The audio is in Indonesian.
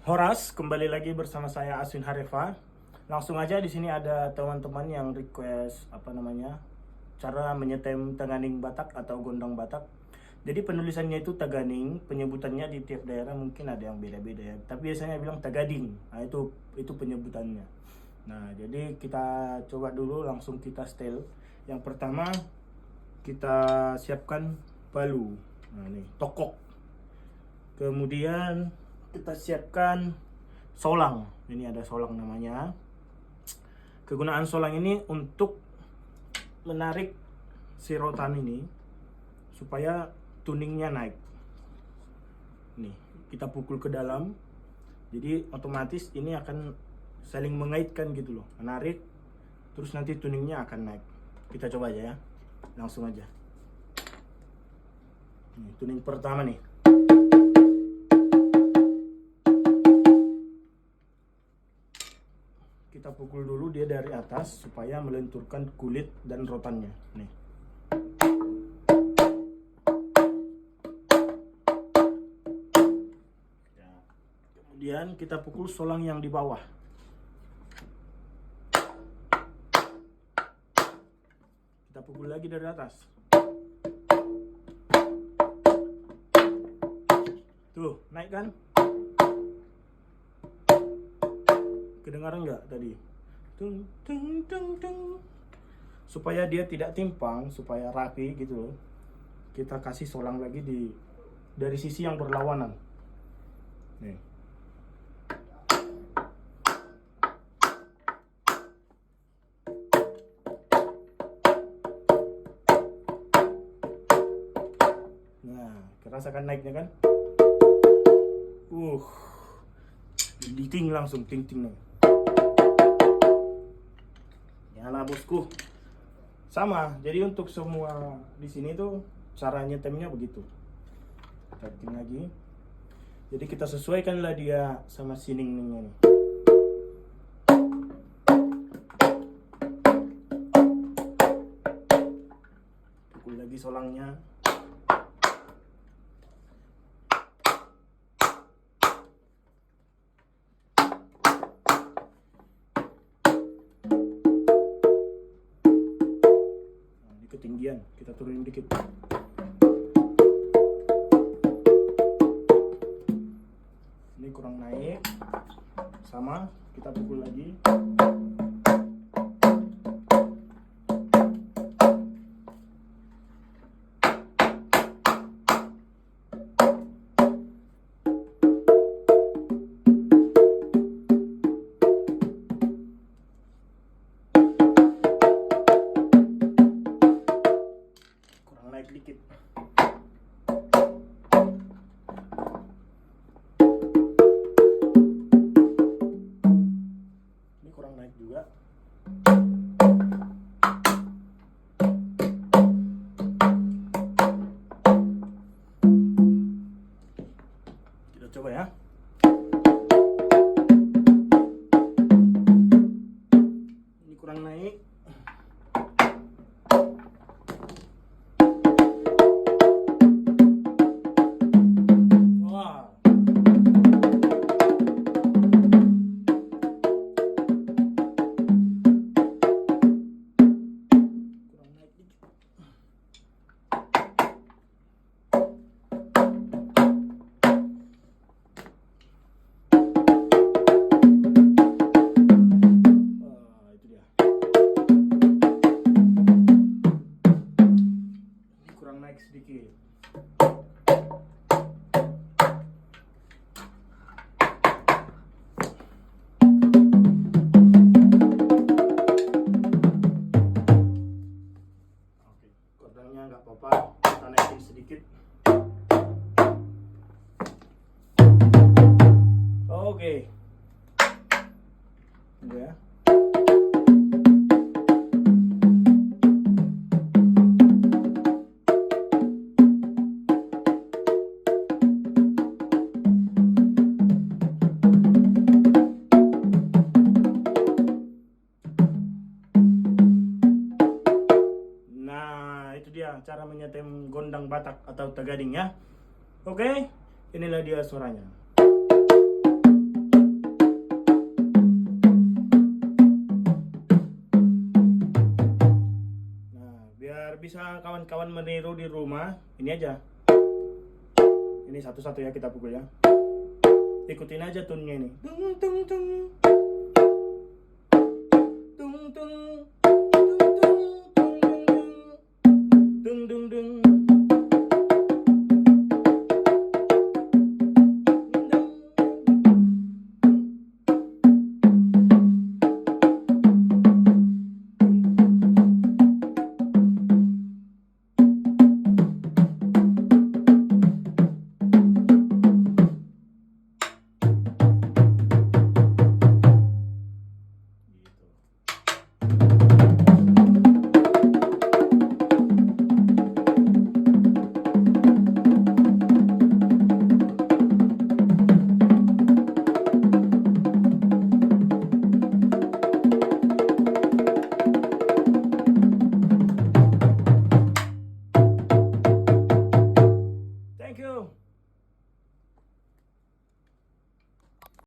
Horas, kembali lagi bersama saya Aswin Harefa. Langsung aja, di sini ada teman-teman yang request cara menyetem Taganing Batak atau Gondang Batak. Jadi penulisannya itu Taganing, penyebutannya di tiap daerah mungkin ada yang beda-beda ya. Tapi biasanya bilang Tagading. Nah, itu penyebutannya. Nah, jadi kita coba dulu, langsung kita setel. Yang pertama kita siapkan palu. Nah, ini tokok. Kemudian kita siapkan solang. Ini ada solang namanya. Kegunaan solang ini untuk menarik si rotan ini supaya tuningnya naik. Nih, kita pukul ke dalam. Jadi otomatis ini akan saling mengaitkan gitu loh. Menarik, terus nanti tuningnya akan naik. Kita coba aja ya. Langsung aja. Nih, tuning pertama nih. Kita pukul dulu dia dari atas supaya melenturkan kulit dan rotannya. Nih. Ya. Kemudian kita pukul solang yang di bawah. Kita pukul lagi dari atas. Tuh, naik kan? Kedengaran nggak tadi? Tung tung tung tung. Supaya dia tidak timpang, supaya rapi gitu loh. Kita kasih solang lagi dari sisi yang berlawanan. Nih. Nah, rasakan naiknya kan? Ting langsung ting ting nih. Yalah bosku. Sama. Jadi untuk semua di sini tuh cara nyetemnya begitu. Kita ting lagi. Jadi kita sesuaikanlah dia sama siningnya nih. Pukul lagi solangnya. Ketinggian kita turunin dikit. Ini kurang naik, sama kita pukul lagi. Naik dikit. Ini kurang naik juga. Kita coba ya. Ini kurang naik. Naik sedikit. Oke, kordangnya nggak apa-apa, kita naikin sedikit. Oke. Ya. Cara menyetem gondang Batak atau Tagading ya. Oke, inilah dia suaranya. bisa kawan-kawan meniru di rumah, ini aja. Ini satu-satu ya kita pukul ya. Ikutin aja tune-nya ini. Tung tung tung. Tung tung.